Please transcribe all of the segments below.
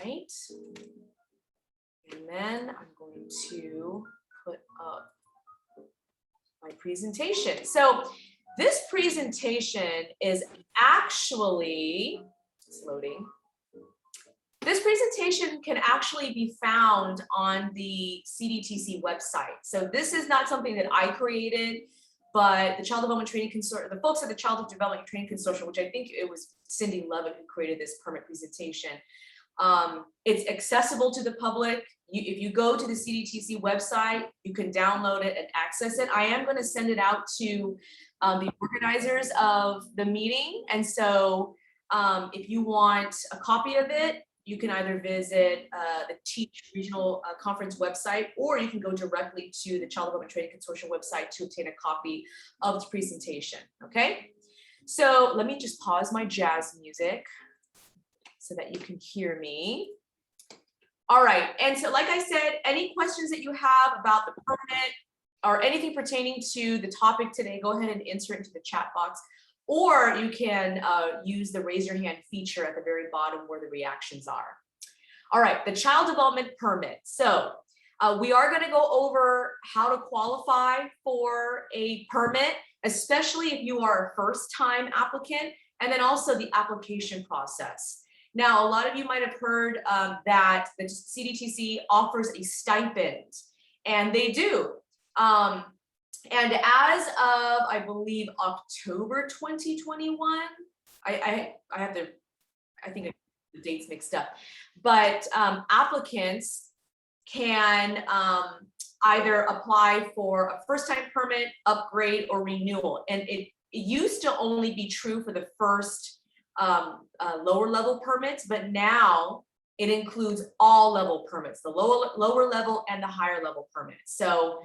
right. And then I'm going to put up my presentation. So this presentation is actually, it's loading. This presentation can actually be found on the CDTC website. So this is not something that I created, but the Child Development Training Consortium, the folks at the Child Development Training Consortium, which I think it was Cindy Lovett who created this permit presentation. It's accessible to the public. If you go to the CDTC website, you can download it and access it. I am going to send it out to the organizers of the meeting. And so if you want a copy of it, you can either visit the Teach Regional Conference website, or you can go directly to the Child Development Training Consortium website to obtain a copy of the presentation, okay? So let me just pause my jazz music so that you can hear me. All right, and so like I said, any questions that you have about the permit or anything pertaining to the topic today, go ahead and enter it into the chat box. Or you can use the raise your hand feature at the very bottom where the reactions are. All right, the child development permit. So we are going to go over how to qualify for a permit, especially if you are a first-time applicant, and then also the application process. Now, a lot of you might have heard that the CDTC offers a stipend, and they do. And as of, I believe, October 2021, I think the dates mixed up, but applicants can either apply for a first-time permit, upgrade, or renewal. And it used to only be true for the first lower level permits, but now it includes all level permits, the lower level and the higher level permits. So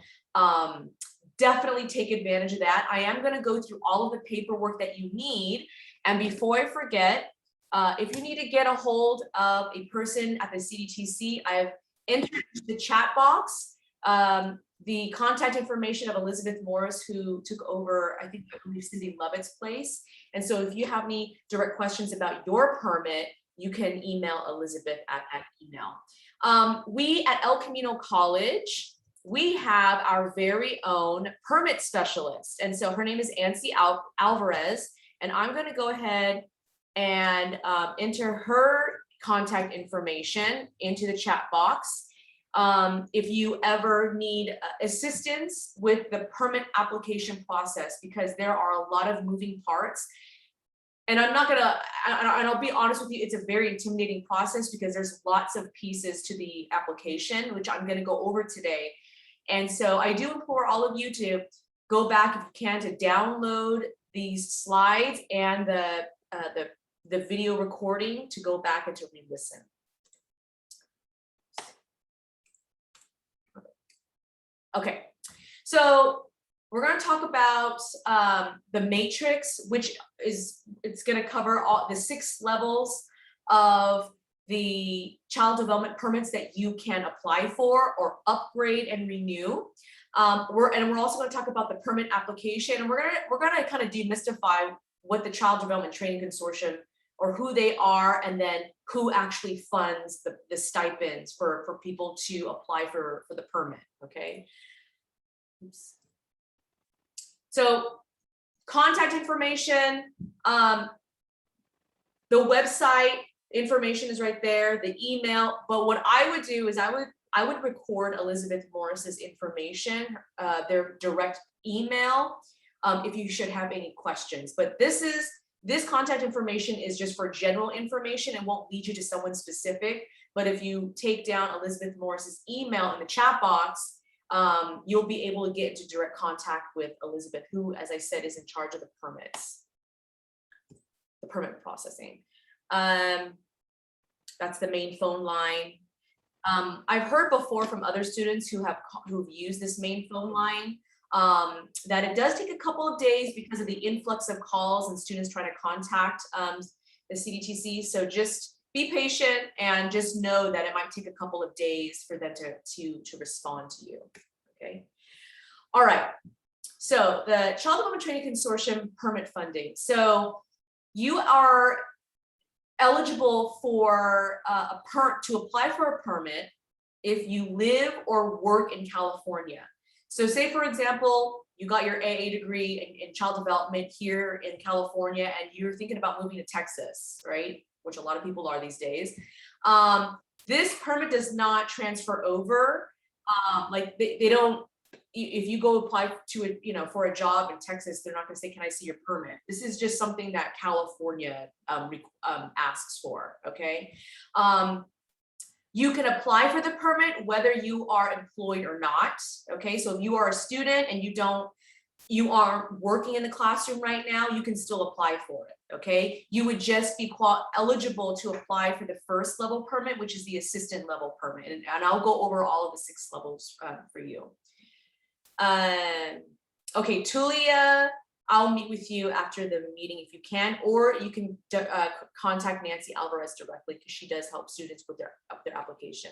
definitely take advantage of that. I am going to go through all of the paperwork that you need. And before I forget, if you need to get a hold of a person at the CDTC, I have entered the chat box the contact information of Elizabeth Morris, who took over, I think, Cindy Lovett's place. And so if you have any direct questions about your permit, you can email Elizabeth at email. We at El Camino College, we have our very own permit specialist. And so her name is Ancy Alvarez. And I'm going to go ahead and enter her contact information into the chat box. If you ever need assistance with the permit application process, because there are a lot of moving parts. And I'm not gonna, and I'll be honest with you, it's a very intimidating process because there's lots of pieces to the application, which I'm gonna go over today. And so I do implore all of you to go back, if you can, to download these slides and the video recording to go back and to re-listen. Okay, so we're going to talk about the matrix, which is, it's going to cover all the 6 levels of the child development permits that you can apply for or upgrade and renew. We're also going to talk about the permit application, and we're going to kind of demystify what the Child Development Training Consortium, or who they are, and then who actually funds the stipends for people to apply for the permit, okay? Oops. So contact information, the website information is right there, the email, but what I would do is I would record Elizabeth Morris's information, their direct email, if you should have any questions. But this contact information is just for general information and won't lead you to someone specific. But if you take down Elizabeth Morris's email in the chat box, you'll be able to get into direct contact with Elizabeth, who, as I said, is in charge of the permits, the permit processing. That's the main phone line. I've heard before from other students who've used this main phone line that it does take a couple of days because of the influx of calls and students trying to contact the CDTC. So just be patient and just know that it might take a couple of days for them to respond to you. Okay. All right. So the Child Development Training Consortium permit funding. So you are eligible for to apply for a permit if you live or work in California. So say, for example, you got your AA degree in child development here in California, and you're thinking about moving to Texas, right? Which a lot of people are these days. This permit does not transfer over. Like they don't, if you go apply to a, you know, for a job in Texas, they're not going to say, can I see your permit? This is just something that California asks for, okay? You can apply for the permit whether you are employed or not, okay? So if you are a student and you are working in the classroom right now, you can still apply for it, okay? You would just be eligible to apply for the first level permit, which is the assistant level permit. And I'll go over all of the 6 levels for you. Okay, Tulia, I'll meet with you after the meeting if you can, or you can contact Nancy Alvarez directly because she does help students with their application.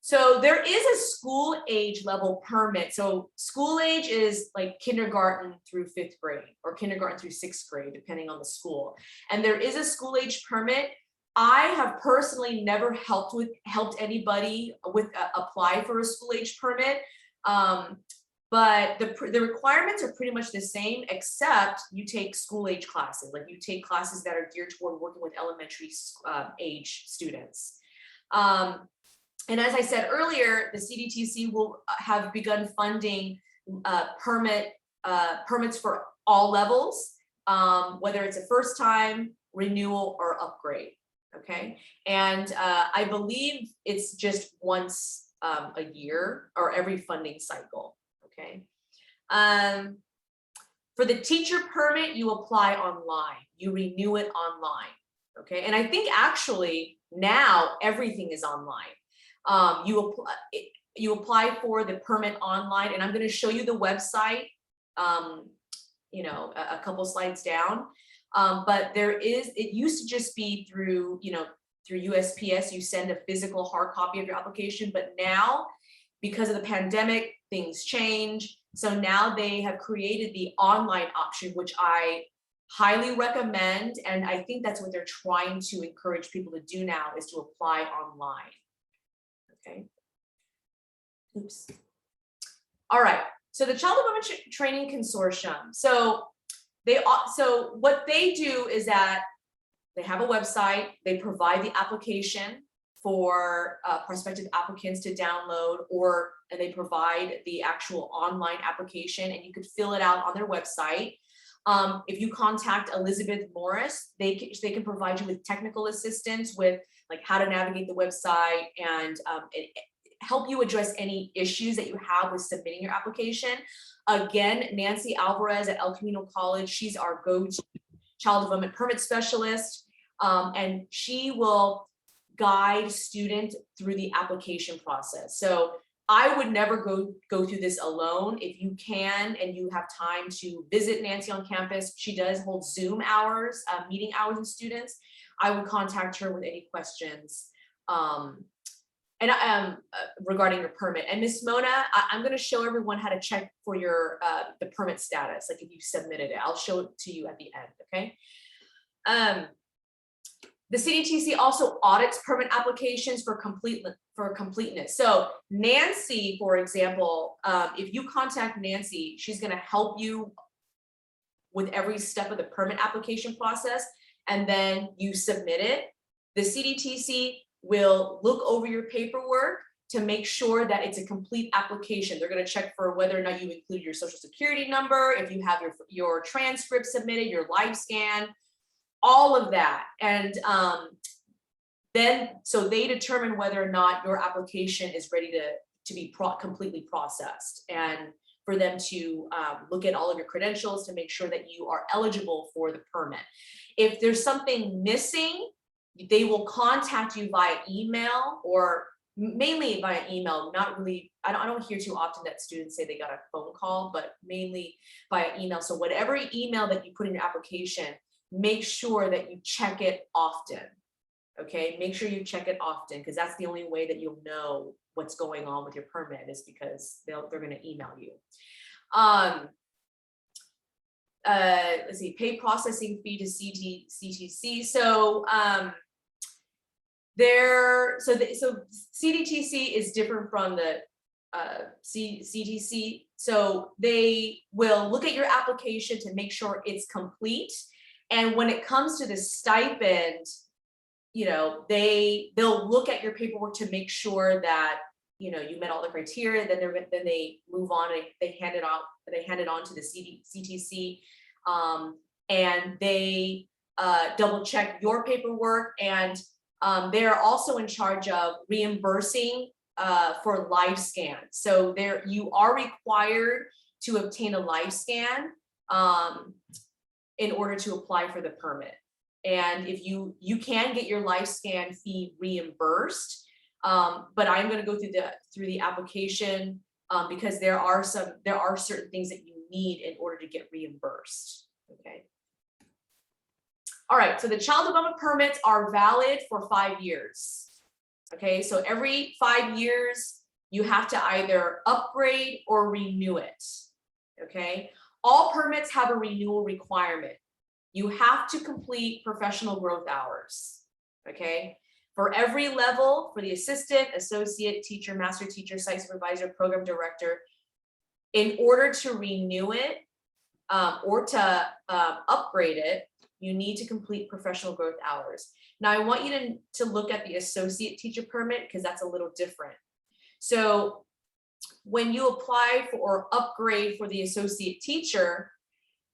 So there is a school age level permit. So school age is like kindergarten through 5th grade or kindergarten through 6th grade, depending on the school. And there is a school age permit. I have personally never helped anybody with apply for a school age permit. But the requirements are pretty much the same, except you take school age classes, like you take classes that are geared toward working with elementary age students. And as I said earlier, the CDTC will have begun funding permits for all levels, whether it's a first time, renewal, or upgrade, okay? And I believe it's just once a year or every funding cycle, okay? For the teacher permit, you apply online, you renew it online, okay? And I think actually now everything is online. You apply for the permit online, and I'm going to show you the website, you know, a couple slides down. But it used to just be through, you know, through USPS, you send a physical hard copy of your application, but now because of the pandemic, things change. So now they have created the online option, which I highly recommend. And I think that's what they're trying to encourage people to do now, is to apply online. Okay. Oops. All right. So the Child Development Training Consortium. So what they do is that they have a website. They provide the application for prospective applicants to download, and they provide the actual online application, and you could fill it out on their website. If you contact Elizabeth Morris, they can provide you with technical assistance with like how to navigate the website and help you address any issues that you have with submitting your application. Again, Nancy Alvarez at El Camino College, she's our go-to child development permit specialist, and she will guide students through the application process. So I would never go through this alone. If you can and you have time to visit Nancy on campus, she does hold Zoom hours, meeting hours with students. I would contact her with any questions regarding your permit. And Ms. Mona, I'm going to show everyone how to check for your the permit status, like if you submitted it. I'll show it to you at the end, okay? The CDTC also audits permit applications for completeness. So Nancy, for example, if you contact Nancy, she's going to help you with every step of the permit application process, and then you submit it. The CDTC will look over your paperwork to make sure that it's a complete application. They're going to check for whether or not you include your social security number, if you have your transcript submitted, your live scan, all of that. And then so they determine whether or not your application is ready to be completely processed, and for them to look at all of your credentials to make sure that you are eligible for the permit. If there's something missing, they will contact you via email, or mainly via email. Not really, I don't hear too often that students say they got a phone call, but mainly via email. So whatever email that you put in your application, make sure that you check it often. Okay, make sure you check it often, because that's the only way that you'll know what's going on with your permit, is because they're going to email you. let's see, pay processing fee to CDTC. So so CDTC is different from the CDTC. So they will look at your application to make sure it's complete. And when it comes to the stipend, you know, they'll look at your paperwork to make sure that, you know, you met all the criteria. Then they move on and they hand it on to the CDTC, and they double check your paperwork, and they're also in charge of reimbursing for live scan. So you are required to obtain a live scan in order to apply for the permit. And if you can get your live scan fee reimbursed, but I'm going to go through the application because there are certain things that you need in order to get reimbursed. Okay. All right. So the child development permits are valid for 5 years. Okay. So every 5 years you have to either upgrade or renew it. Okay. All permits have a renewal requirement. You have to complete professional growth hours. Okay. For every level, for the assistant, associate, teacher, master teacher, site supervisor, program director, in order to renew it or to upgrade it, you need to complete professional growth hours. Now, I want you to look at the associate teacher permit because that's a little different. So when you apply for or upgrade for the associate teacher,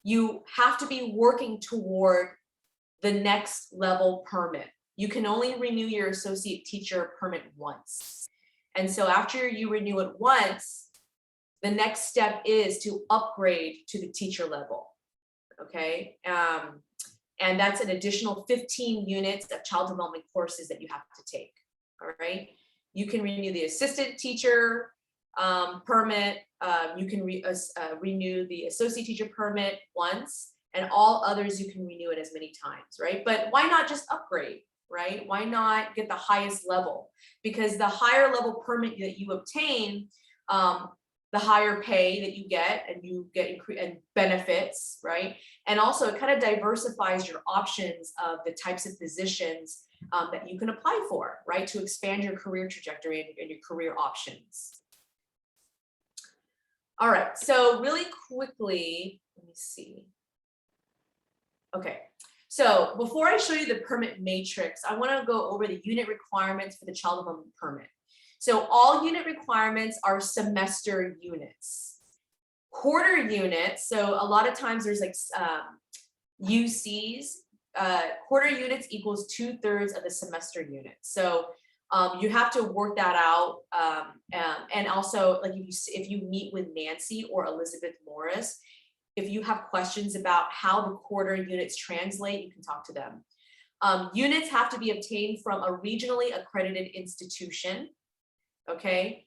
you have to be working toward the next level permit. You can only renew your associate teacher permit once. And so after you renew it once, the next step is to upgrade to the teacher level. Okay. And that's an additional 15 units of child development courses that you have to take. All right. You can renew the assistant teacher permit. You can renew the associate teacher permit once, and all others you can renew it as many times, right? But why not just upgrade, right? Why not get the highest level? Because the higher level permit that you obtain, the higher pay that you get, and you get and benefits, right? And also it kind of diversifies your options of the types of positions that you can apply for, right? To expand your career trajectory and your career options. All right, so really quickly, let me see. Okay, so before I show you the permit matrix, I want to go over the unit requirements for the child development permit. So all unit requirements are semester units. Quarter units, so a lot of times there's like UCs, quarter units equals 2/3 of the semester units. So you have to work that out. And also, like if you meet with Nancy or Elizabeth Morris, if you have questions about how the quarter units translate, you can talk to them. Units have to be obtained from a regionally accredited institution. Okay.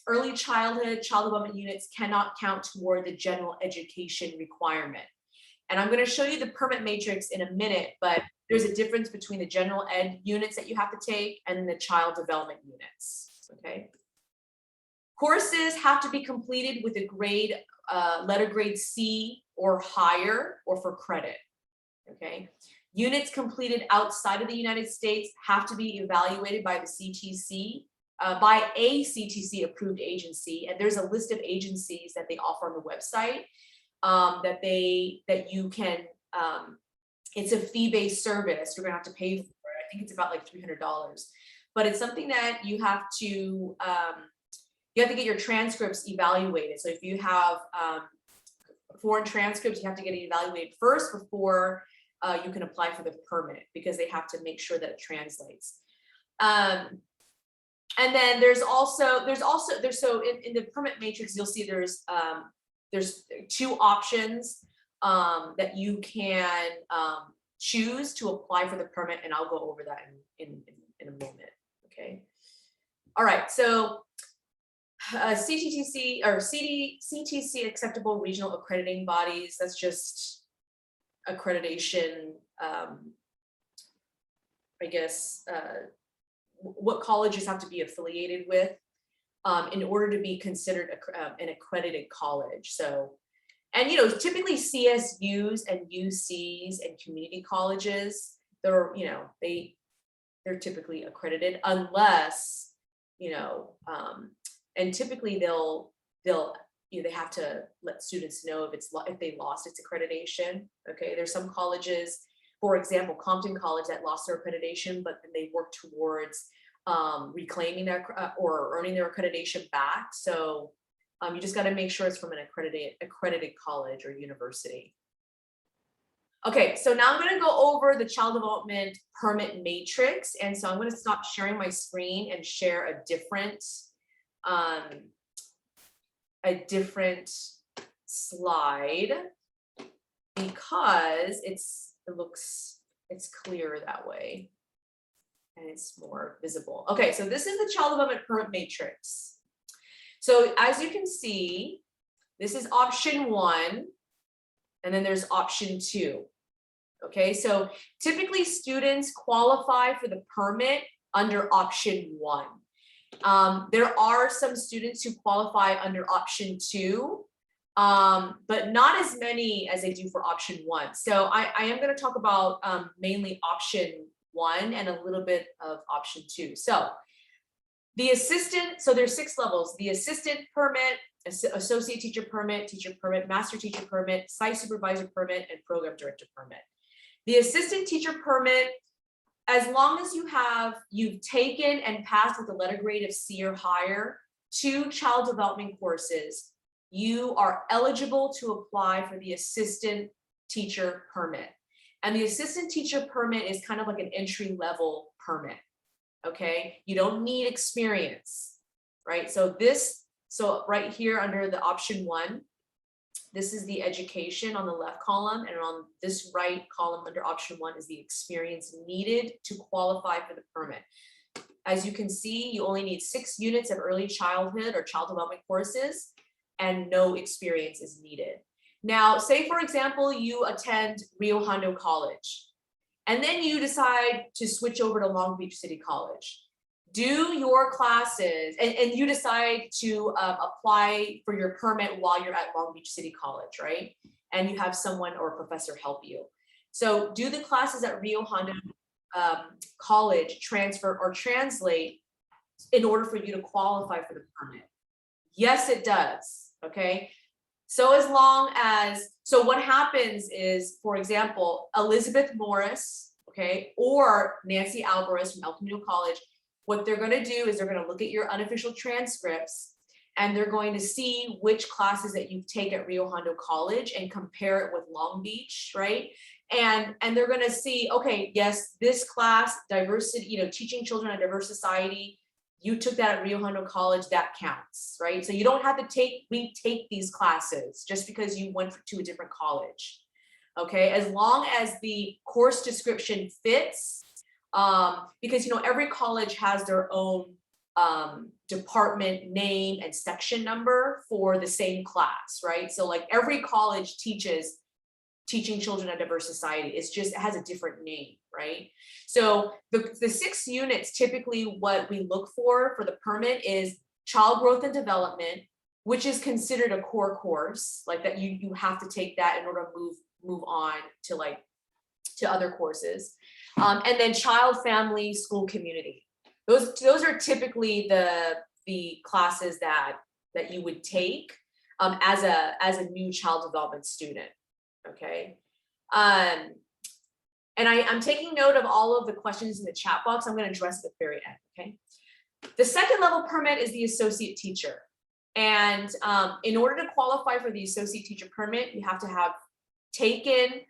Early childhood child development units cannot count toward the general education requirement. And I'm going to show you the permit matrix in a minute, but there's a difference between the general ed units that you have to take and the child development units. Okay. Courses have to be completed with a grade, letter grade C or higher, or for credit. Okay. Units completed outside of the United States have to be evaluated by the CTC, by a CTC approved agency. And there's a list of agencies that they offer on the website that you can, it's a fee-based service. You're gonna have to pay for it. I think it's about like $300, but it's something that you have to get your transcripts evaluated. So if you have foreign transcripts, you have to get it evaluated first before you can apply for the permit, because they have to make sure that it translates. And then there's so in the permit matrix, you'll see there's 2 options that you can choose to apply for the permit, and I'll go over that in a moment. Okay. All right. So CTTC or CTC acceptable regional accrediting bodies. That's just accreditation. I guess what colleges have to be affiliated with in order to be considered an accredited college. So And, you know, typically CSUs and UCs and community colleges, they're, you know, they're typically accredited unless, you know, and typically they'll, you know, they have to let students know if they lost its accreditation. Okay, there's some colleges, for example, Compton College, that lost their accreditation, but then they work towards reclaiming their or earning their accreditation back. So you just got to make sure it's from an accredited college or university. Okay, so now I'm going to go over the child development permit matrix, and so I'm going to stop sharing my screen and share a different slide because it's clearer that way and it's more visible. Okay, so this is the child development permit matrix. So as you can see, this is option 1, and then there's option 2. Okay, so typically students qualify for the permit under option 1. There are some students who qualify under option 2, but not as many as they do for option 1. So I am going to talk about mainly option 1 and a little bit of option 2. So the assistant, so there's 6 levels: the assistant permit, associate teacher permit, master teacher permit, site supervisor permit, and program director permit. The assistant teacher permit, as long as you've taken and passed with a letter grade of C or higher 2 child development courses, you are eligible to apply for the assistant teacher permit. And the assistant teacher permit is kind of like an entry level permit. Okay, you don't need experience, right? So right here under the option 1, this is the education on the left column, and on this right column under option 1 is the experience needed to qualify for the permit. As you can see, you only need 6 units of early childhood or child development courses, and no experience is needed. Now, say for example, you attend Rio Hondo College, and then you decide to switch over to Long Beach City College. Do your classes, and you decide to apply for your permit while you're at Long Beach City College, right? And you have someone or a professor help you. So do the classes at Rio Hondo College transfer or translate in order for you to qualify for the permit? Yes, it does, okay? So as long as, so what happens is, for example, Elizabeth Morris, okay, or Nancy Alvarez from El Camino College, what they're going to do is they're going to look at your unofficial transcripts, and they're going to see which classes that you take at Rio Hondo College and compare it with Long Beach, right? And they're going to see, okay, yes, this class, diversity, you know, teaching children a diverse society, you took that at Rio Hondo College, that counts, right? So you don't have to retake these classes just because you went to a different college, okay? As long as the course description fits, because, you know, every college has their own department name and section number for the same class, right? So like every college teaches teaching children a diverse society. It's just, it has a different name, right? So the 6 units, typically what we look for the permit is child growth and development, which is considered a core course, like that you have to take that in order to move on to other courses. And then child, family, school, community. Those are typically the classes that you would take as a new child development student. Okay. And I'm taking note of all of the questions in the chat box. I'm going to address at the very end. Okay. The second level permit is the associate teacher. And in order to qualify for the associate teacher permit, you have to have taken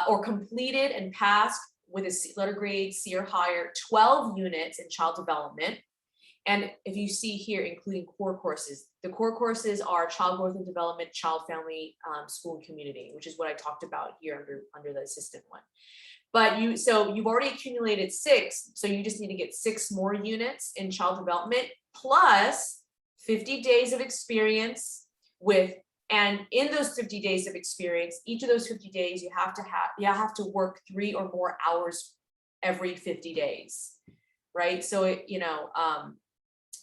or completed and passed with a letter grade C or higher 12 units in child development. And if you see here, including core courses, the core courses are child growth and development, child, family, school, and community, which is what I talked about here under the assistant one. But you've already accumulated 6, so you just need to get 6 more units in child development plus 50 days of experience and in those 50 days of experience, each of those 50 days, you have to work 3 or more hours every 50 days, right? So,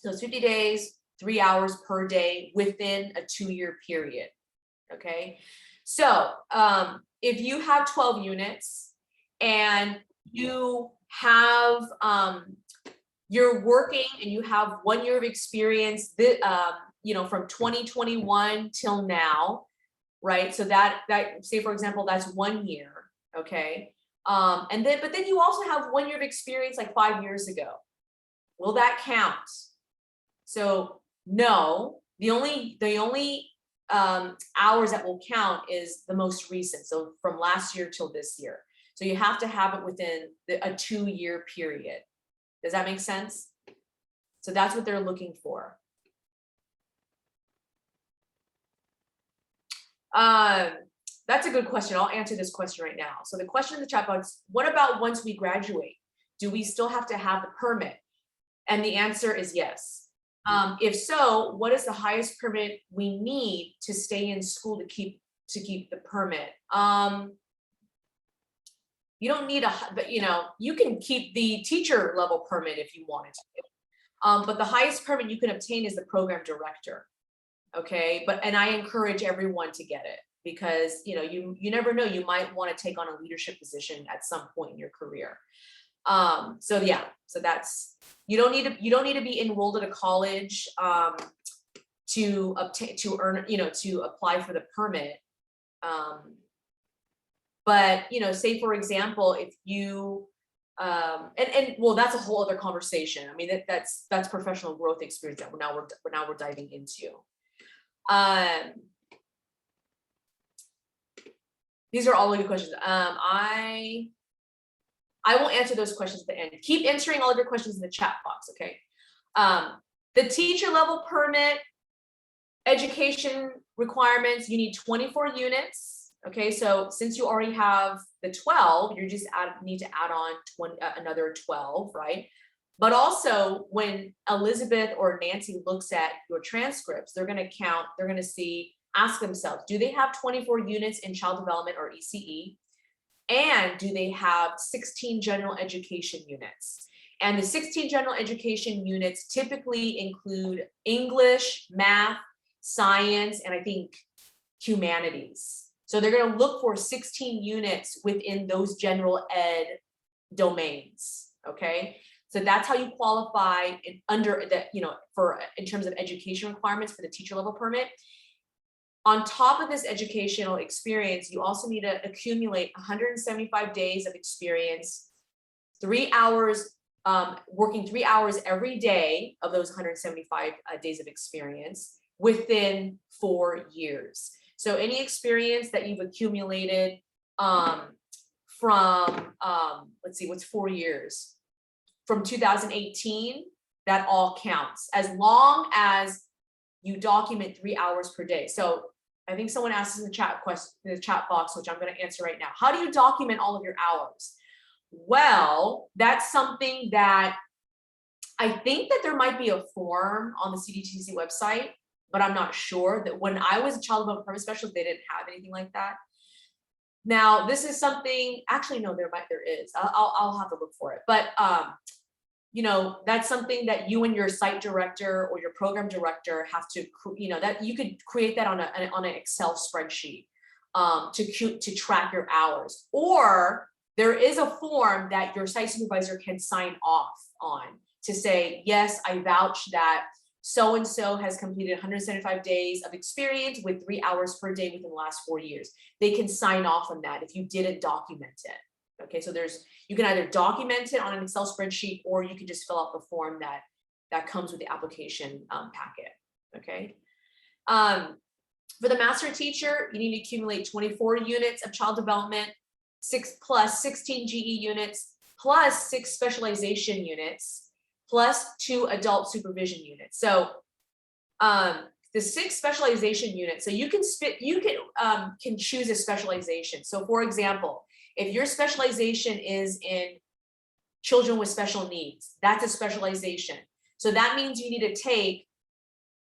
those 50 days, 3 hours per day within a 2-year period, okay? So if you have 12 units and you have, you're working and you have 1 year of experience, you know, from 2021 till now, right? So that say for example, that's 1 year, okay? And then, but then you also have 1 year of experience like 5 years ago. Will that count? So no, the only hours that will count is the most recent. So from last year till this year. So you have to have it within a 2 year period. Does that make sense? So that's what they're looking for. That's a good question. I'll answer this question right now. So the question in the chat box, what about once we graduate? Do we still have to have the permit? And the answer is yes. If so, what is the highest permit we need to stay in school to keep the permit? You don't need but you know, you can keep the teacher level permit if you wanted to. But the highest permit you can obtain is the program director. Okay, and I encourage everyone to get it, because you know, you never know, you might want to take on a leadership position at some point in your career. So yeah, so that's, you don't need to be enrolled at a college to earn, you know, to apply for the permit. But you know, say for example, if you and well, that's a whole other conversation. I mean, that's professional growth experience that we're diving into. These are all good questions. I will answer those questions at the end. Keep answering all of your questions in the chat box, okay? The teacher level permit, education requirements, you need 24 units, okay? So since you already have the 12, you just need to add on another 12, right? But also when Elizabeth or Nancy looks at your transcripts, they're gonna count, they're gonna see, ask themselves, do they have 24 units in child development or ECE? And do they have 16 general education units? And the 16 general education units typically include English, math, science, and I think humanities. So they're gonna look for 16 units within those general ed domains, okay? So that's how you qualify under the, you know, in terms of education requirements for the teacher level permit. On top of this educational experience, you also need to accumulate 175 days of experience, 3 hours, working 3 hours every day of those 175 days of experience within 4 years. So any experience that you've accumulated from, let's see, what's 4 years? From 2018, that all counts, as long as you document 3 hours per day. So I think someone asked in the chat box, which I'm going to answer right now. How do you document all of your hours? Well, that's something that I think that there might be a form on the CDTC website, but I'm not sure. That when I was a child development permit specialist, they didn't have anything like that. Now, this is something, actually, no, there is. I'll have to look for it. But you know, that's something that you and your site director or your program director have to, you know, that you could create that on an Excel spreadsheet to track your hours. Or there is a form that your site supervisor can sign off on to say, yes, I vouch that so-and-so has completed 175 days of experience with 3 hours per day within the last 4 years. They can sign off on that if you didn't document it. Okay, so you can either document it on an Excel spreadsheet, or you can just fill out the form that comes with the application packet. Okay. For the master teacher, you need to accumulate 24 units of child development, 6 plus 16 GE units, plus 6 specialization units, plus 2 adult supervision units. So the 6 specialization units, so you can choose a specialization. So for example, if your specialization is in children with special needs, that's a specialization. So that means you need to take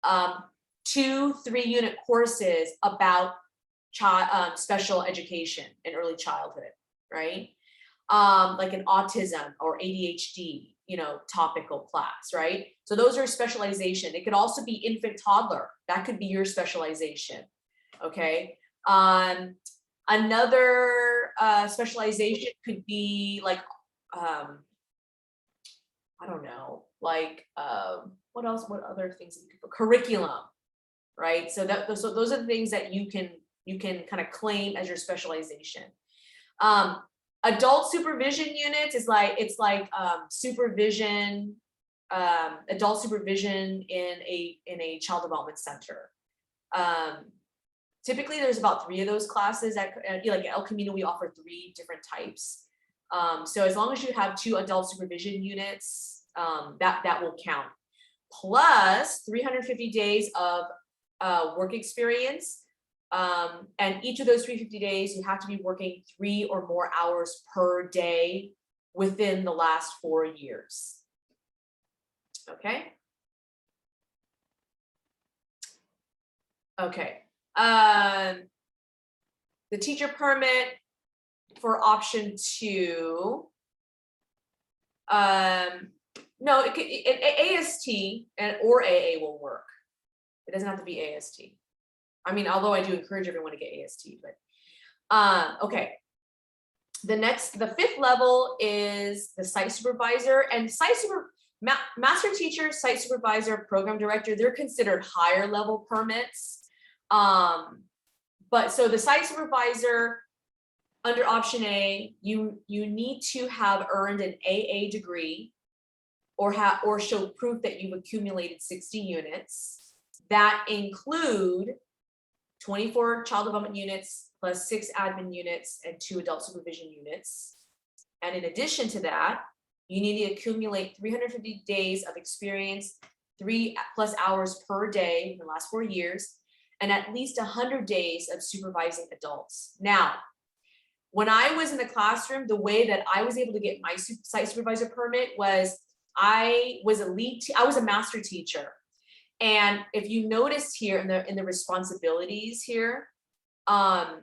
2 3-unit courses about special education and early childhood, right? Like an autism or ADHD, you know, topical class, right? So those are specialization. It could also be infant toddler. That could be your specialization. okay? Another specialization could be like, I don't know, like what else? What other things? Curriculum, right? So those are the things that you can kind of claim as your specialization. Adult supervision units is like, it's like supervision, adult supervision in a child development center. Typically there's about 3 of those classes at like at El Camino. We offer 3 different types. So as long as you have 2 adult supervision units, that will count, plus 350 days of work experience. And each of those 350 days, you have to be working 3 or more hours per day within the last 4 years. Okay. Okay. The teacher permit for option 2. No, it could, AST or AA will work. It doesn't have to be AST. I mean, although I do encourage everyone to get AST, but okay. The 5th level is the site supervisor, and master teacher, site supervisor, program director, they're considered higher level permits. But so the site supervisor under option A, you need to have earned an AA degree or show proof that you've accumulated 60 units. That include 24 child development units plus 6 admin units and 2 adult supervision units. And in addition to that, you need to accumulate 350 days of experience, 3+ hours per day in the last 4 years, and at least 100 days of supervising adults. Now, when I was in the classroom, the way that I was able to get my site supervisor permit was I was a master teacher. And if you notice here in the responsibilities here, the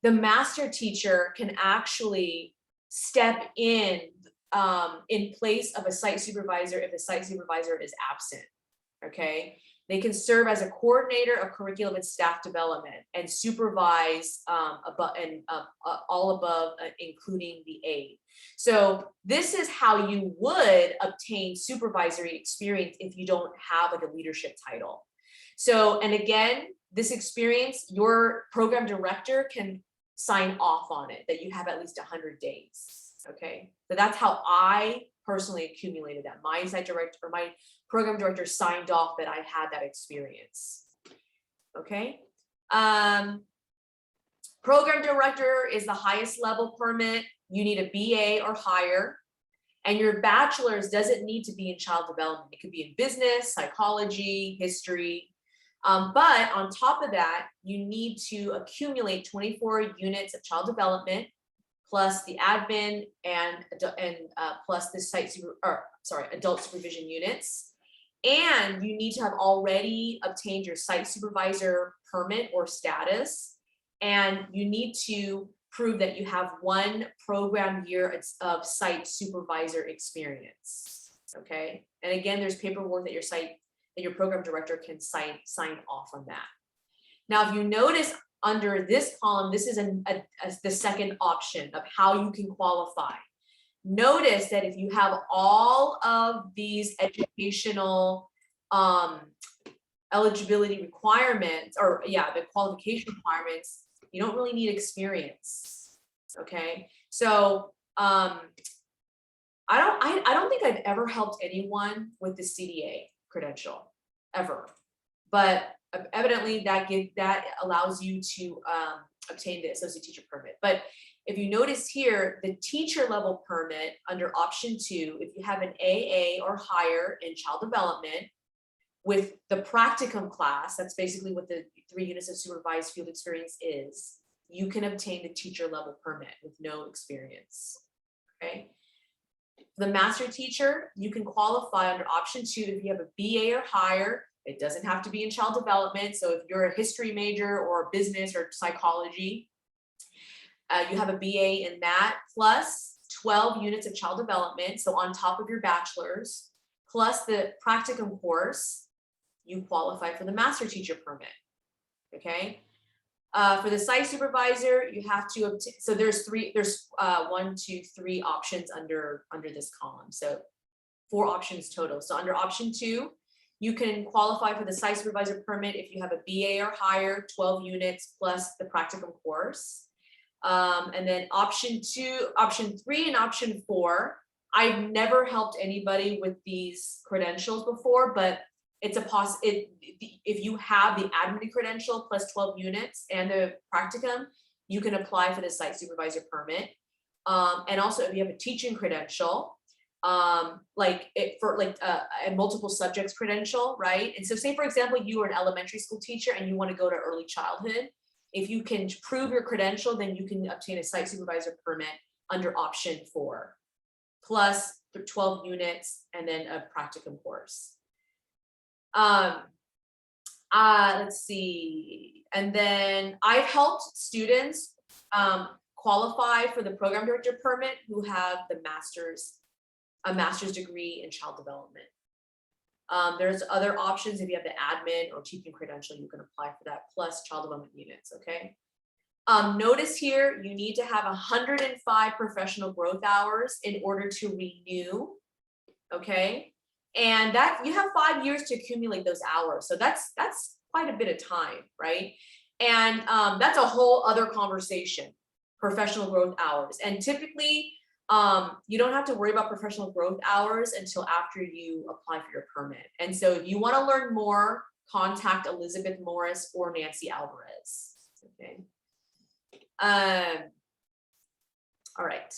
master teacher can actually step in place of a site supervisor if the site supervisor is absent. Okay, they can serve as a coordinator of curriculum and staff development and supervise all above, including the aide. So this is how you would obtain supervisory experience if you don't have like a leadership title. So, and again, this experience, your program director can sign off on it, that you have at least 100 days. Okay, so that's how I personally accumulated that. My site director or my program director signed off that I had that experience. Okay. Program director is the highest level permit. You need a BA or higher, and your bachelor's doesn't need to be in child development. It could be in business, psychology, history. But on top of that, you need to accumulate 24 units of child development, plus the admin and plus the adult supervision units. And you need to have already obtained your site supervisor permit or status. And you need to prove that you have 1 program year of site supervisor experience. Okay. And again, there's paperwork that your program director can sign off on that. Now, if you notice under this column, this is the second option of how you can qualify. Notice that if you have all of these educational eligibility requirements, or the qualification requirements, you don't really need experience. Okay, so I don't think I've ever helped anyone with the CDA credential ever, but evidently that allows you to obtain the associate teacher permit. But if you notice here, the teacher level permit under option 2, if you have an AA or higher in child development with the practicum class, that's basically what the 3 units of supervised field experience is, you can obtain the teacher level permit with no experience. Okay. The master teacher, you can qualify under option 2 if you have a BA or higher. It doesn't have to be in child development. So if you're a history major or business or psychology, you have a BA in that, plus 12 units of child development. So on top of your bachelor's, plus the practicum course, you qualify for the master teacher permit. okay? For the site supervisor, you have to obtain, so there's 1, 2, 3 options under this column. So 4 options total. So under option 2, you can qualify for the site supervisor permit if you have a BA or higher, 12 units plus the practicum course. And then option 3 and option 4, I've never helped anybody with these credentials before, but it's if you have the admin credential plus 12 units and the practicum, you can apply for the site supervisor permit. And also if you have a teaching credential, a multiple subjects credential, right? And so say, for example, you are an elementary school teacher and you want to go to early childhood. If you can prove your credential, then you can obtain a site supervisor permit under option 4, plus the 12 units and then a practicum course. Let's see. And then I've helped students qualify for the program director permit who have a master's degree in child development. There's other options. If you have the admin or teaching credential, you can apply for that, plus child development units, okay? Notice here, you need to have 105 professional growth hours in order to renew, okay? And that you have 5 years to accumulate those hours. So that's quite a bit of time, right? And that's a whole other conversation, professional growth hours. And typically, you don't have to worry about professional growth hours until after you apply for your permit. And so if you want to learn more, contact Elizabeth Morris or Nancy Alvarez, okay? All right.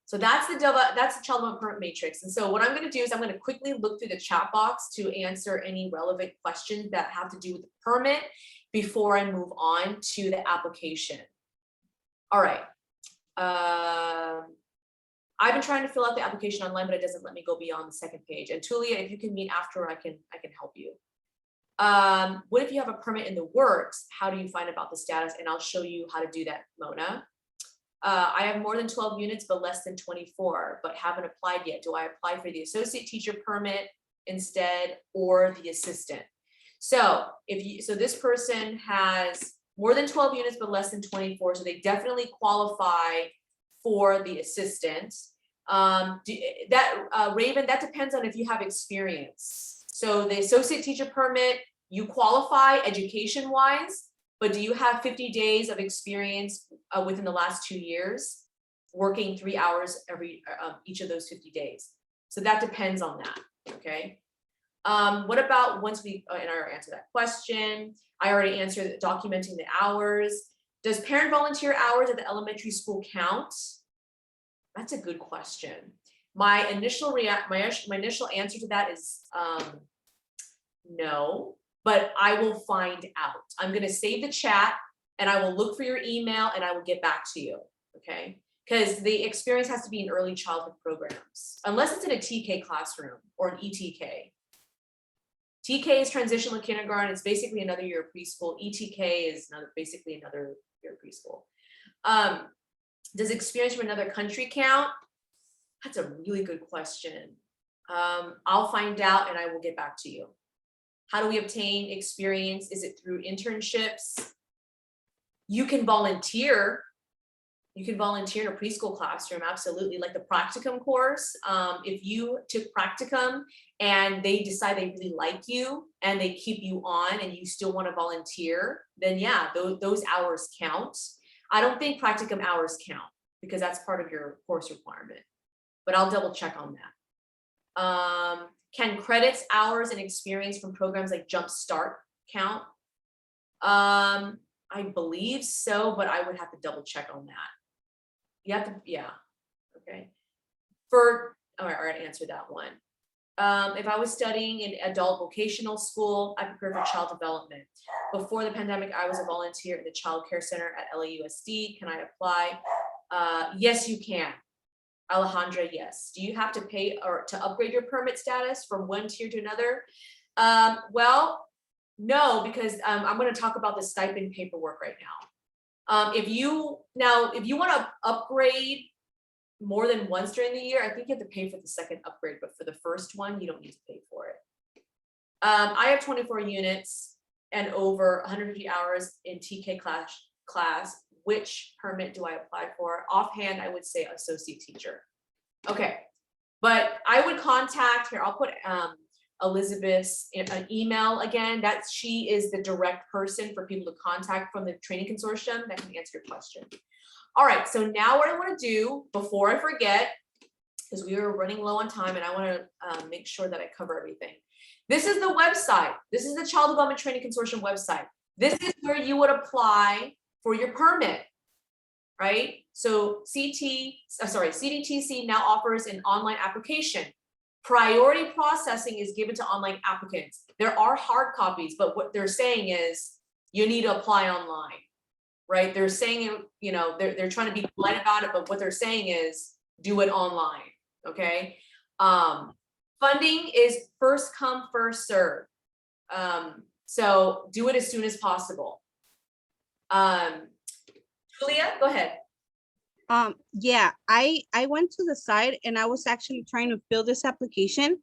So that's the child development permit matrix. And so what I'm going to do is I'm going to quickly look through the chat box to answer any relevant questions that have to do with the permit before I move on to the application. All right. I've been trying to fill out the application online, but it doesn't let me go beyond the 2nd page. And Tulia, if you can meet after, I can help you. What if you have a permit in the works? How do you find about the status? And I'll show you how to do that, Mona. I have more than 12 units, but less than 24, but haven't applied yet. Do I apply for the associate teacher permit instead or the assistant? So this person has more than 12 units, but less than 24. So they definitely qualify for the assistant. Raven, that depends on if you have experience. So the associate teacher permit, you qualify education-wise, but do you have 50 days of experience within the last 2 years, working 3 hours each of those 50 days? So that depends on that, okay? What about once and I already answered that question. I already answered documenting the hours. Does parent volunteer hours at the elementary school count? That's a good question. My initial answer to that is no, but I will find out. I'm going to save the chat and I will look for your email and I will get back to you, okay? Because the experience has to be in early childhood programs, unless it's in a TK classroom or an ETK. TK is transitional kindergarten. It's basically another year of preschool. ETK is basically another year of preschool. Does experience from another country count? That's a really good question. I'll find out and I will get back to you. How do we obtain experience? Is it through internships? You can volunteer. You can volunteer in a preschool classroom, absolutely. Like the practicum course, if you took practicum and they decide they really like you and they keep you on and you still want to volunteer, then yeah, those hours count. I don't think practicum hours count because that's part of your course requirement, but I'll double check on that. Can credits, hours, and experience from programs like Jump Start count? I believe so, but I would have to double check on that. You have to, yeah, okay. All right, I already answered that one. If I was studying in adult vocational school, I prepared for child development. Before the pandemic, I was a volunteer at the child care center at LAUSD. Can I apply? Yes, you can. Alejandra, yes. Do you have to pay or to upgrade your permit status from one tier to another? Well, no, because I'm going to talk about the stipend paperwork right now. If you want to upgrade more than once during the year, I think you have to pay for the second upgrade, but for the first one, you don't need to pay for it. I have 24 units and over 150 hours in TK class, which permit do I apply for? Offhand, I would say associate teacher. Okay, but I would contact here. I'll put Elizabeth's an email again. That she is the direct person for people to contact from the training consortium that can answer your question. All right, so now what I want to do before I forget, because we are running low on time and I want to make sure that I cover everything. This is the website. This is the Child Development Training Consortium website. This is where you would apply for your permit, right? So CDTC now offers an online application. Priority processing is given to online applicants. There are hard copies, but what they're saying is you need to apply online, right? They're saying, you know, they're trying to be polite about it, but what they're saying is do it online, okay? Funding is first come, first serve. So do it as soon as possible. Julia, go ahead. Yeah, I went to the site and I was actually trying to fill this application,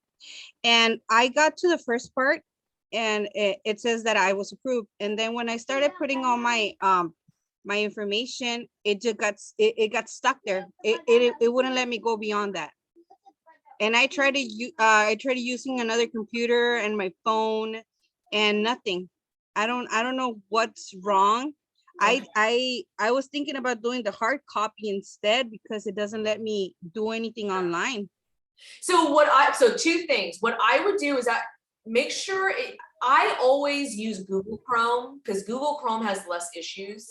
and I got to the first part and it says that I was approved. And then when I started putting all my my information, it just got stuck there. It wouldn't let me go beyond that. And I tried using another computer and my phone and nothing. I don't know what's wrong. I was thinking about doing the hard copy instead because it doesn't let me do anything online. So so two things. What I would do is make sure I always use Google Chrome because Google Chrome has less issues.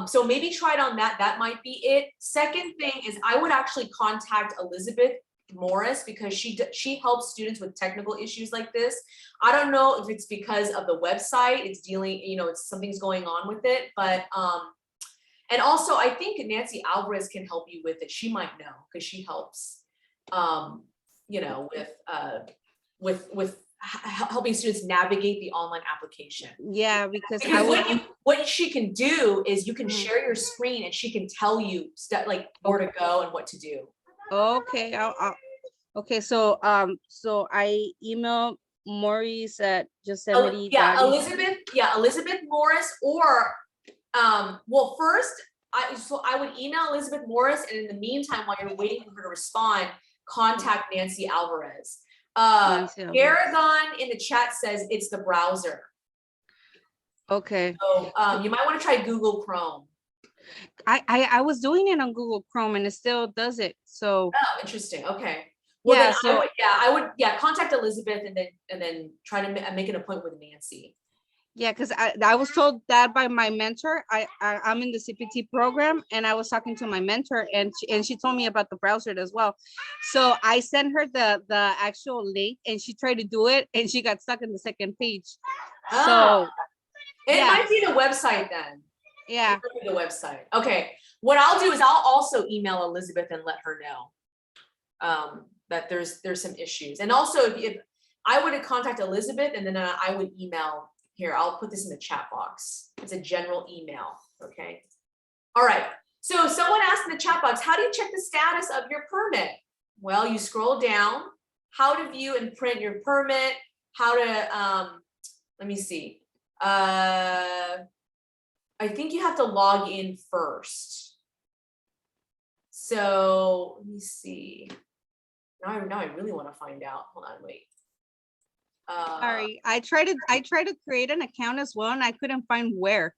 So maybe try it on that. That might be it. Second thing is I would actually contact Elizabeth Morris because she helps students with technical issues like this. I don't know if it's because of the website, it's dealing, you know, it's something's going on with it, but and also I think Nancy Alvarez can help you with it. She might know because she helps you know, with helping students navigate the online application. Yeah, because what she can do is you can share your screen and she can tell you like where to go and what to do. Okay, okay. So I emailed Maurice at Yosemite. Yeah, Elizabeth Morris, or well, first I would email Elizabeth Morris, and in the meantime, while you're waiting for her to respond, contact Nancy Alvarez. Garagon in the chat says it's the browser. Okay. So you might want to try Google Chrome. I was doing it on Google Chrome and it still does it. So interesting. Okay. Well, yeah, then so I would contact Elizabeth and then try to make an appointment with Nancy. Yeah, because I was told that by my mentor. I'm in the CPT program and I was talking to my mentor and she told me about the browser as well. So I sent her the actual link and she tried to do it and she got stuck in the second page. So it might be the website then. Yeah. The website. Okay. What I'll do is I'll also email Elizabeth and let her know that there's some issues. And also if I would contact Elizabeth and then I would email here. I'll put this in the chat box. It's a general email. Okay. All right. So someone asked in the chat box, how do you check the status of your permit? Well, you scroll down, how to view and print your permit, how to, let me see. I think you have to log in first. So let me see. Now I really want to find out. Hold on, wait. Sorry, I tried to create an account as well and I couldn't find where.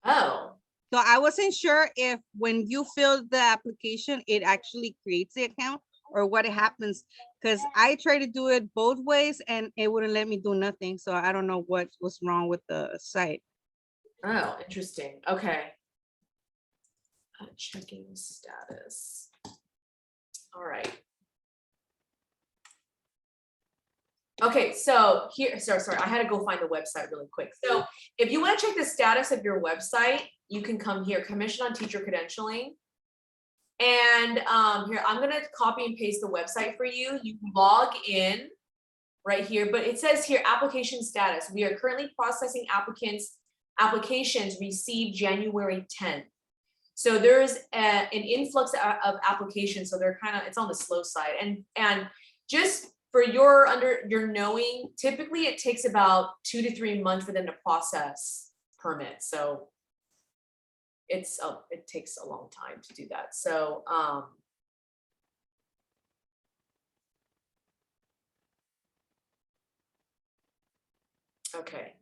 Oh. So I wasn't sure if when you fill the application, it actually creates the account or what happens. Because I tried to do it both ways and it wouldn't let me do nothing. So I don't know what was wrong with the site. Oh, interesting. Okay. Checking status. All right. Okay, so here, sorry, I had to go find the website really quick. So if you want to check the status of your website, you can come here, Commission on Teacher Credentialing. And here, I'm gonna copy and paste the website for you. You log in right here, but it says here, application status. We are currently processing applications received January 10th. So there's an influx of applications. So they're it's on the slow side. And just for your knowing, typically it takes about 2 to 3 months for them to process permits. So it takes a long time to do that. So okay.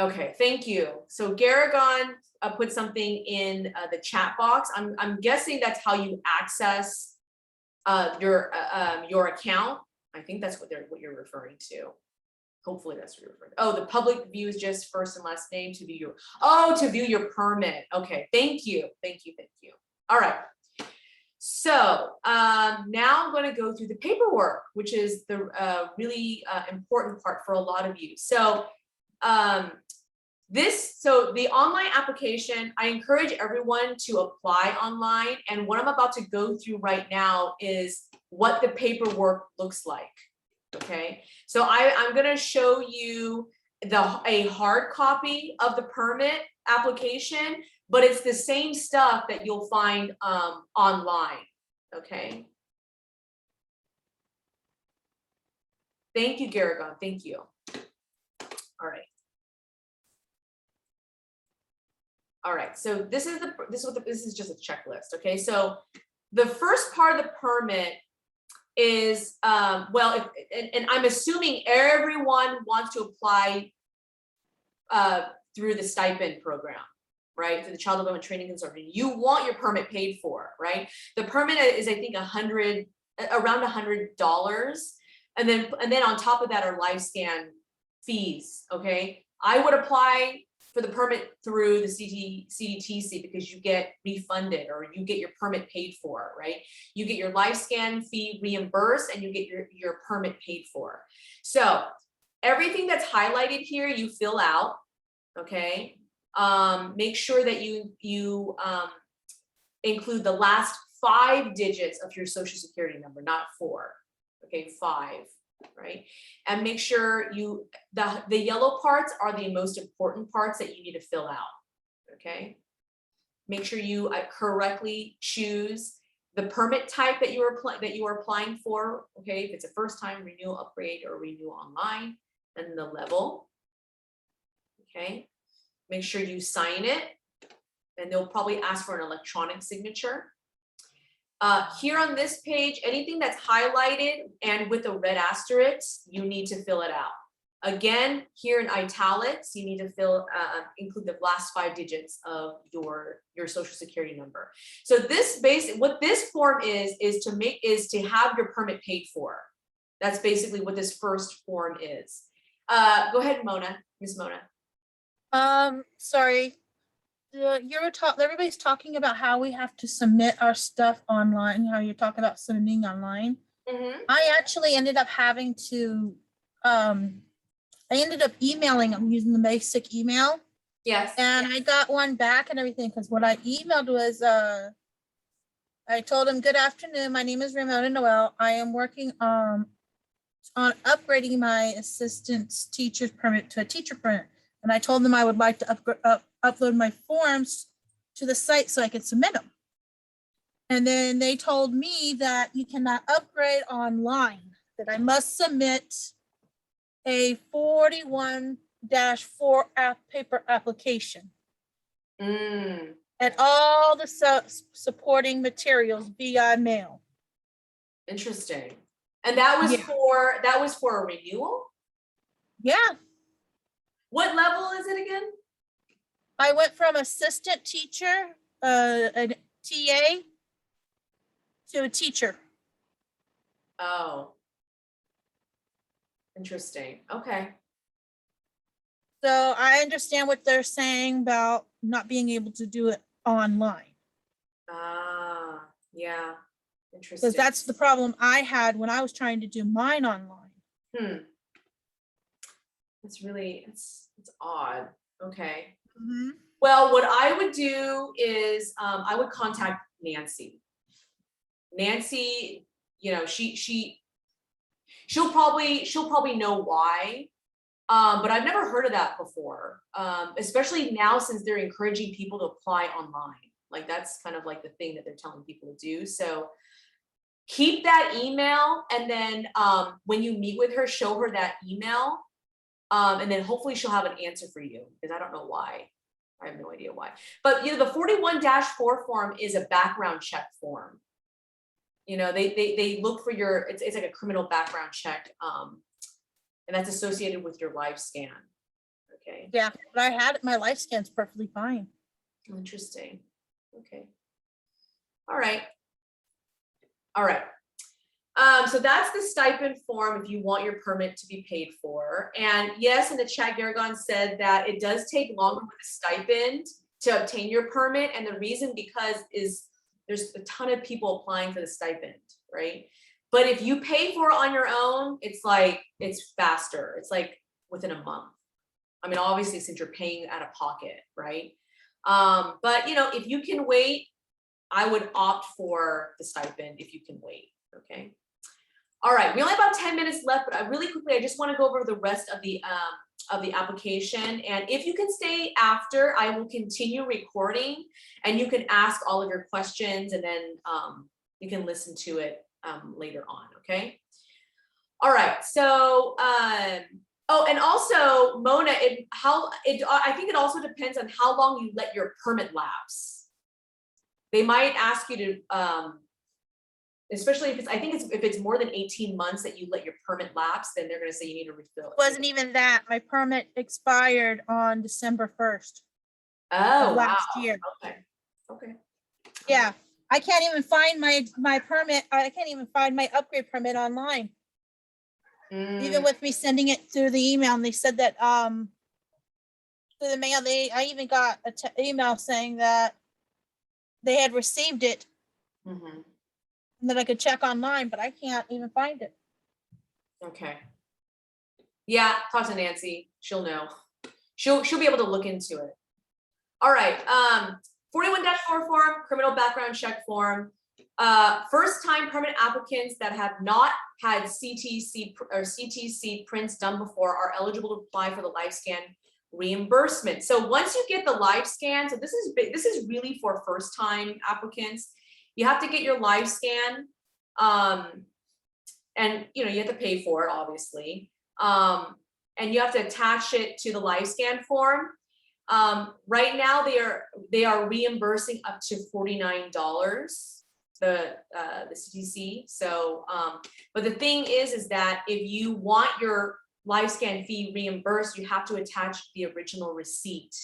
Okay, thank you. So Garrigon put something in the chat box. I'm guessing that's how you access your account. I think that's what you're referring to. Hopefully that's what you're referring to. Oh, the public view is just first and last name to view your permit. Okay, thank you. All right. So now I'm going to go through the paperwork, which is the really important part for a lot of you. So the online application, I encourage everyone to apply online. And what I'm about to go through right now is what the paperwork looks like. Okay, so I'm going to show you a hard copy of the permit application, but it's the same stuff that you'll find online. Okay. Thank you, Garrigon. Thank you. All right. All right. So this is just a checklist. Okay. So the first part of the permit is and I'm assuming everyone wants to apply through the stipend program, right? Through the Child Development Training Consortium. You want your permit paid for, right? The permit is, I think, around $100, and then on top of that are live scan fees. Okay, I would apply for the permit through the CDTC because you get refunded, or you get your permit paid for, right? You get your live scan fee reimbursed and you get your permit paid for. So everything that's highlighted here, you fill out, okay? Make sure that you include the last 5 digits of your social security number, not 4, okay, 5. Right, and make sure the yellow parts are the most important parts that you need to fill out. Okay, make sure you correctly choose the permit type that you are applying for. Okay, if it's a first time renewal, upgrade, or renew online, and the level. Okay, make sure you sign it, and they'll probably ask for an electronic signature. Here on this page, anything that's highlighted and with a red asterisk, you need to fill it out. Again, here in italics, you need to include the last 5 digits of your social security number. So what this form is to have your permit paid for. That's basically what this first form is. Go ahead, Mona, Ms. Mona. Sorry. Everybody's talking about how we have to submit our stuff online, how you're talking about submitting online. Mm-hmm. I actually ended up having to, I ended up emailing them using the basic email. Yes. And I got one back and everything, because what I emailed was, I told them, good afternoon, my name is Ramona Noel. I am working on upgrading my assistant teacher's permit to a teacher permit. And I told them I would like to upload my forms to the site so I could submit them. And then they told me that you cannot upgrade online, that I must submit a 41-4 paper application. Mm. And all the supporting materials via mail. Interesting. And that was for a renewal? Yeah. What level is it again? I went from assistant teacher, a TA, to a teacher. Oh. Interesting. Okay. So I understand what they're saying about not being able to do it online. Ah, yeah. Interesting. Because that's the problem I had when I was trying to do mine online. It's really, it's odd. Okay. Mm-hmm. Well, what I would do is I would contact Nancy. Nancy, you know, she'll probably know why. But I've never heard of that before. Especially now since they're encouraging people to apply online. Like that's kind of like the thing that they're telling people to do. So keep that email, and then when you meet with her, show her that email, and then hopefully she'll have an answer for you, because I don't know why. I have no idea why. But the 41-4 form is a background check form. They look for your, it's like a criminal background check, and that's associated with your live scan. Okay. Yeah, but I had my life scan's perfectly fine. Interesting. Okay. All right. All right. So that's the stipend form if you want your permit to be paid for. And yes, in the chat, Garrigon said that it does take longer with a stipend to obtain your permit. And the reason because is there's a ton of people applying for the stipend, right? But if you pay for it on your own, it's faster. It's like within a month. I mean, obviously, since you're paying out of pocket, right? But if you can wait, I would opt for the stipend if you can wait. Okay. All right, we only have about 10 minutes left, but really quickly, I just want to go over the rest of the application. And if you can stay after, I will continue recording, and you can ask all of your questions, and then you can listen to it later on. Okay. All right. So. Oh, and also, Mona, I think it also depends on how long you let your permit lapse. They might ask you to, especially if it's more than 18 months that you let your permit lapse, then they're going to say you need to refill it. Wasn't even that. My permit expired on December 1st. Oh, last wow. year. Okay. Yeah, I can't even find my permit. I can't even find my upgrade permit online. Even with me sending it through the email, and they said that through the mail, I even got an email saying that they had received it, and that I could check online, but I can't even find it. Okay. Yeah, talk to Nancy. She'll know. She'll be able to look into it. All right. 41-4 form, criminal background check form. First-time permanent applicants that have not had CTC or CTC prints done before are eligible to apply for the live scan reimbursement. So once you get the live scan, so this is really for first-time applicants. You have to get your live scan, and you have to pay for it, obviously, and you have to attach it to the live scan form. Right now, they are reimbursing up to $49. The CTC. So, but the thing is that if you want your live scan fee reimbursed, you have to attach the original receipt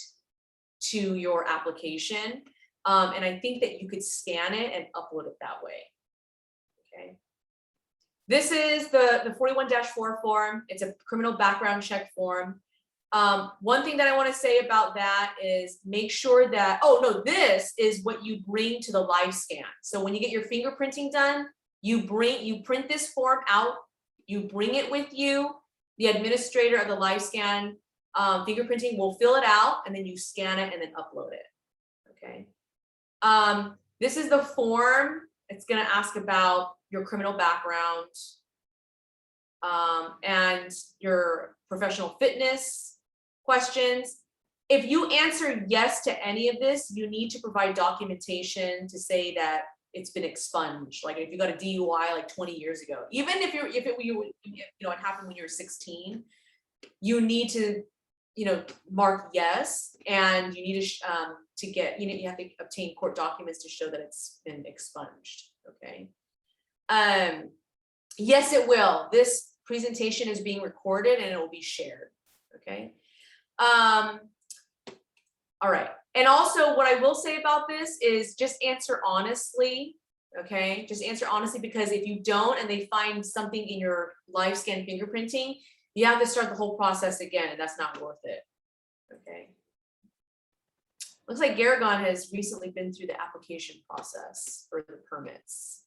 to your application. And I think that you could scan it and upload it that way. Okay. This is the 41-4 form. It's a criminal background check form. One thing that I want to say about that is make sure that, this is what you bring to the live scan. So when you get your fingerprinting done, you print this form out, you bring it with you. The administrator of the live scan fingerprinting will fill it out, and then you scan it and then upload it. Okay. This is the form. It's going to ask about your criminal background and your professional fitness questions. If you answer yes to any of this, you need to provide documentation to say that it's been expunged. Like if you got a DUI like 20 years ago, even if it happened when you were 16, you need to, mark yes, and you need to get, you have to obtain court documents to show that it's been expunged. Okay. Yes, it will. This presentation is being recorded and it will be shared. Okay. All right. And also what I will say about this is just answer honestly. Okay. Just answer honestly, because if you don't, and they find something in your live scan fingerprinting, you have to start the whole process again, and that's not worth it. Okay. Looks like Garrigon has recently been through the application process for the permits.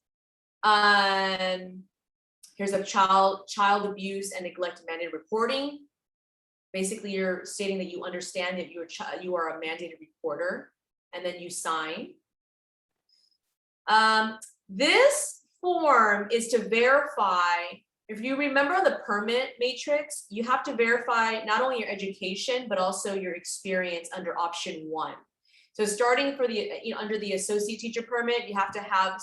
Here's a child abuse and neglect mandated reporting. Basically, you're stating that you understand that you are a mandated reporter, and then you sign. This form is to verify. If you remember the permit matrix, you have to verify not only your education, but also your experience under option 1. So starting for the, under the associate teacher permit, you have to have,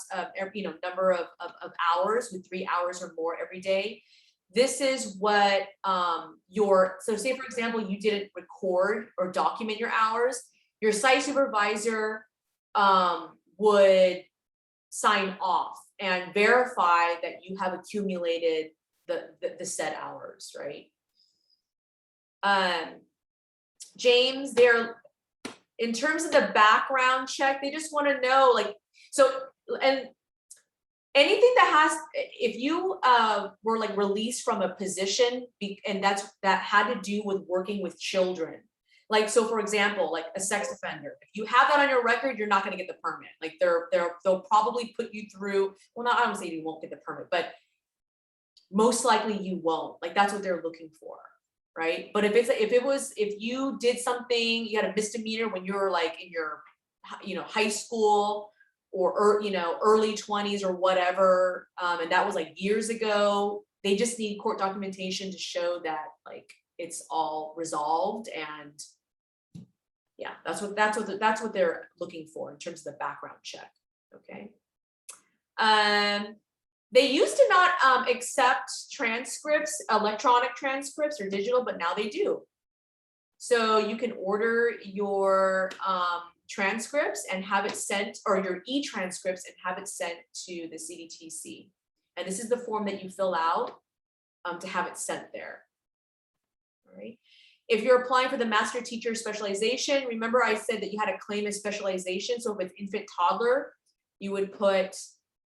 number of hours with 3 hours or more every day. This is what so say for example, you didn't record or document your hours, your site supervisor would sign off and verify that you have accumulated the set hours, right? James, in terms of the background check, they just want to know, like, so, and anything that has, if you were like released from a position and that had to do with working with children, like, so for example, like a sex offender, if you have that on your record, you're not going to get the permit. Like they'll probably put you through, well, not, I don't say you won't get the permit, but most likely you won't. Like that's what they're looking for, right? But if you did something, you had a misdemeanor when you were like in your, high school or early 20s or whatever, and that was like years ago, they just need court documentation to show that like it's all resolved. And yeah, that's what they're looking for in terms of the background check. Okay. They used to not accept transcripts, electronic transcripts or digital, but now they do. So you can order your transcripts and have it sent, or your e-transcripts and have it sent to the CDTC. And this is the form that you fill out to have it sent there. All right. If you're applying for the master teacher specialization, remember I said that you had to claim a specialization. So with infant toddler, you would put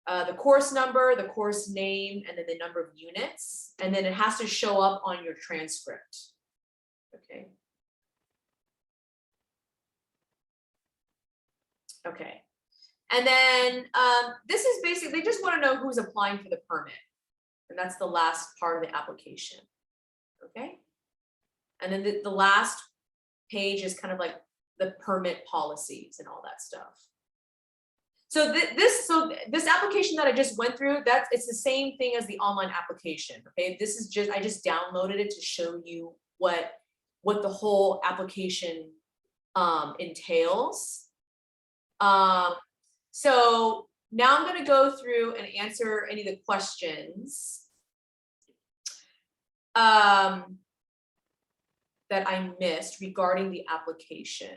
the course number, the course name, and then the number of units, and then it has to show up on your transcript. Okay. Okay. And then this is basically, they just want to know who's applying for the permit. And that's the last part of the application. Okay. And then the last page is kind of like the permit policies and all that stuff. So this application that I just went through, it's the same thing as the online application. Okay, this is just, I just downloaded it to show you what the whole application entails. So now I'm going to go through and answer any of the questions that I missed regarding the application.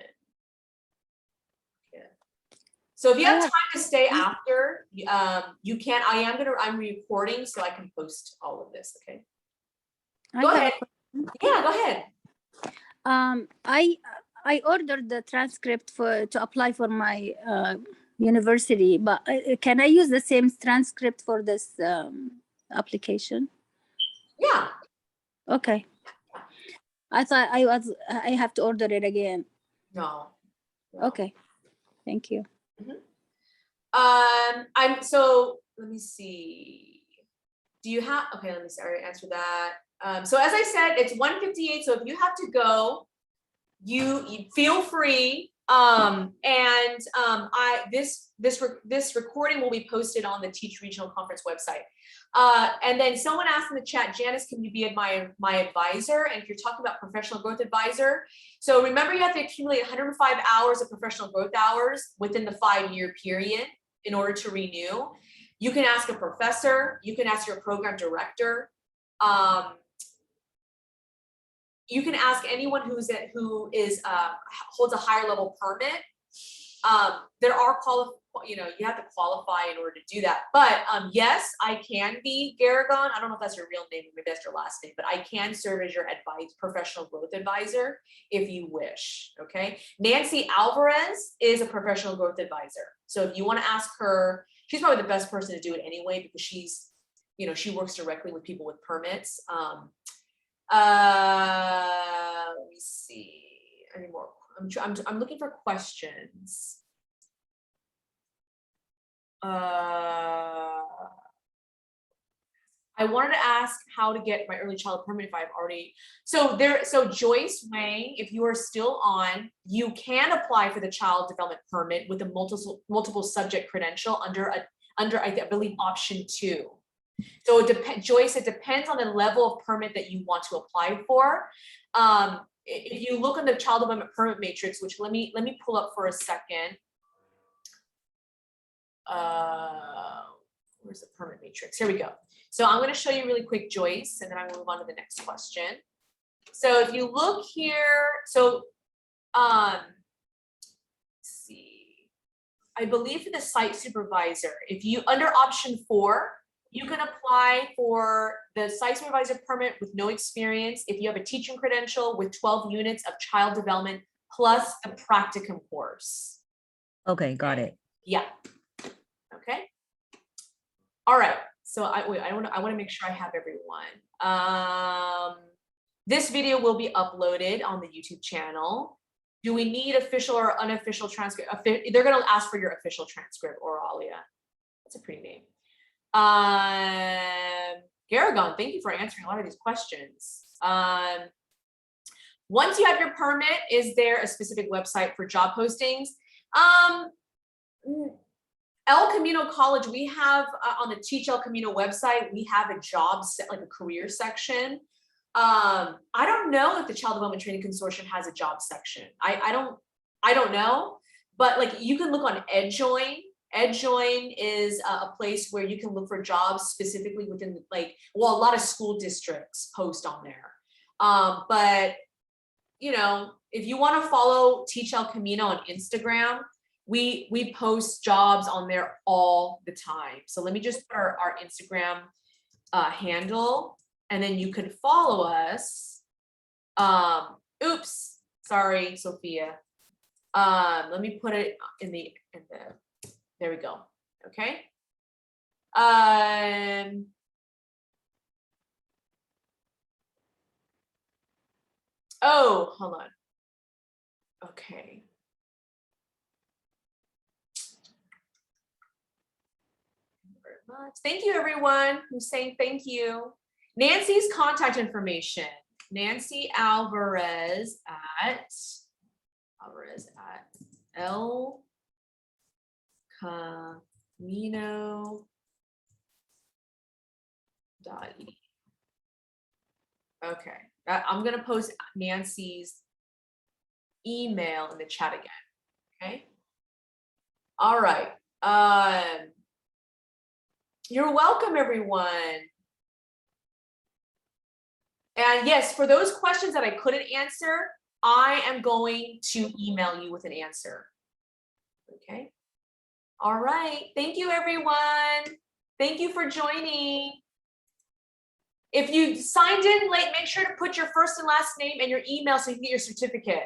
So if you have time to stay after, you can. I'm recording so I can post all of this. Okay. Go ahead. Yeah, go ahead. I ordered the transcript to apply for my university, but can I use the same transcript for this application? Yeah. Okay. I thought I have to order it again. No. Okay. Thank you. Mm-hmm. So let me see. Do you have, okay, let me see, I already answered that. So as I said, it's 1:58. So if you have to go, you feel free. This recording will be posted on the Teach Regional Conference website. And then someone asked in the chat, Janice, can you be my advisor? And if you're talking about professional growth advisor, so remember you have to accumulate 105 hours of professional growth hours within the 5-year period in order to renew. You can ask a professor, you can ask your program director. You can ask anyone who holds a higher level permit. There are you have to qualify in order to do that. But yes, I can be Garragon. I don't know if that's your real name, maybe that's your last name, but I can serve as your professional growth advisor if you wish. Okay. Nancy Alvarez is a professional growth advisor. So if you want to ask her, she's probably the best person to do it anyway, because she's, she works directly with people with permits. Let me see. Any more? I'm looking for questions. I wanted to ask how to get my early child permit if I've already. So Joyce Wang, if you are still on, you can apply for the child development permit with a multiple subject credential under I believe option 2. So Joyce, it depends on the level of permit that you want to apply for. if you look on the child development permit matrix, which let me pull up for a second. Where's the permit matrix? Here we go. So I'm going to show you really quick, Joyce, and then I'm going to move on to the next question. So if you look here, so let's see, I believe for the site supervisor, if you under option 4, you can apply for the site supervisor permit with no experience if you have a teaching credential with 12 units of child development plus a practicum course. Okay, got it. Yeah. Okay. All right. So I want to make sure I have everyone. This video will be uploaded on the YouTube channel. Do we need official or unofficial transcript? They're going to ask for your official transcript, Oralia. That's a pretty name. Garagon, thank you for answering a lot of these questions. Once you have your permit, is there a specific website for job postings? El Camino College, we have on the Teach El Camino website, we have a job set, like a career section. I don't know if the Child Development Training Consortium has a job section. I don't know, but like you can look on EdJoin. EdJoin is a place where you can look for jobs specifically within like, well, a lot of school districts post on there. But you know, if you want to follow Teach El Camino on Instagram, we post jobs on there all the time. So let me just put our Instagram handle, and then you can follow us. Oops, sorry, Sophia. Let me put it in the there we go. Okay. Oh, hold on. Okay. Thank you, everyone who's saying thank you. Nancy's contact information. Nancy Alvarez at El Camino.e. Okay, I'm gonna post Nancy's email in the chat again. Okay. All right. You're welcome, everyone. And yes, for those questions that I couldn't answer, I am going to email you with an answer. Okay. All right. Thank you, everyone. Thank you for joining. If you signed in late, make sure to put your first and last name and your email so you can get your certificate.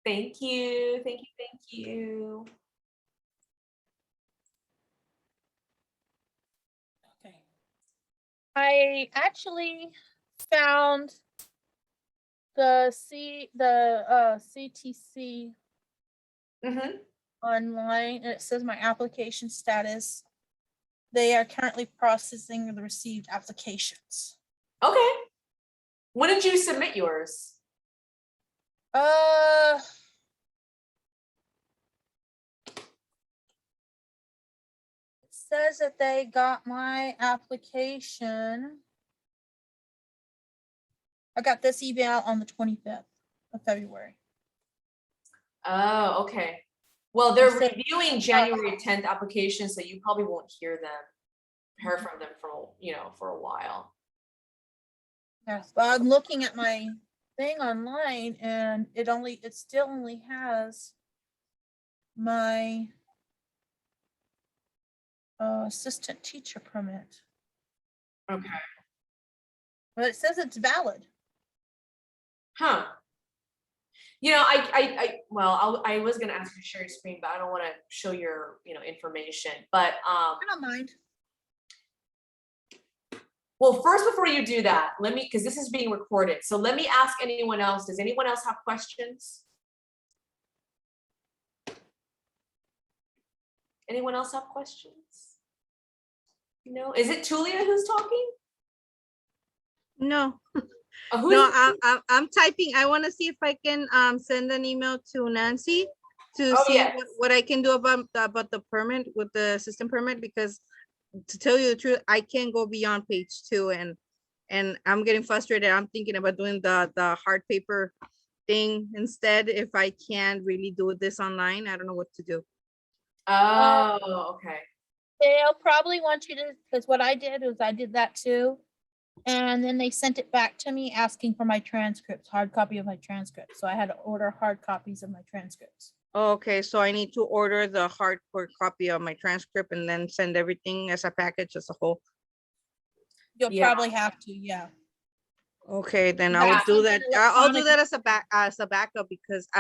Thank you, thank you, thank you. Okay. I actually found the CTC online, and it says my application status. They are currently processing the received applications. Okay. When did you submit yours? It says that they got my application. I got this email on the 25th of February. Oh, okay. Well, they're said- reviewing January 10th applications, so you probably won't hear from them for, you know, for a while. Yes, but I'm looking at my thing online, and it still only has my assistant teacher permit, Okay. but it says it's valid. Huh. You know, well, I was gonna ask you to share your screen, but I don't want to show your, you know, information. But I don't mind. well, first, before you do that, let me, because this is being recorded. So let me ask anyone else. Does anyone else have questions? Anyone else have questions? No? Is it Tulia who's talking? No, Who's No, I'm typing. I want to see if I can send an email to Nancy to Oh, see yes. what I can do about the permit with the system permit, because to tell you the truth, I can't go beyond page 2, and I'm getting frustrated. I'm thinking about doing the hard paper thing instead if I can't really do this online. I don't know what to do. Oh, okay. They'll probably want you to, because what I did was I did that too. And then they sent it back to me asking for my transcripts, hard copy of my transcripts. So I had to order hard copies of my transcripts. Okay, so I need to order the hardcore copy of my transcript and then send everything as a package as a whole. You'll Yeah. probably have to, yeah. Okay, then You I will have do to that. do I'll do electronic- that as a backup, because I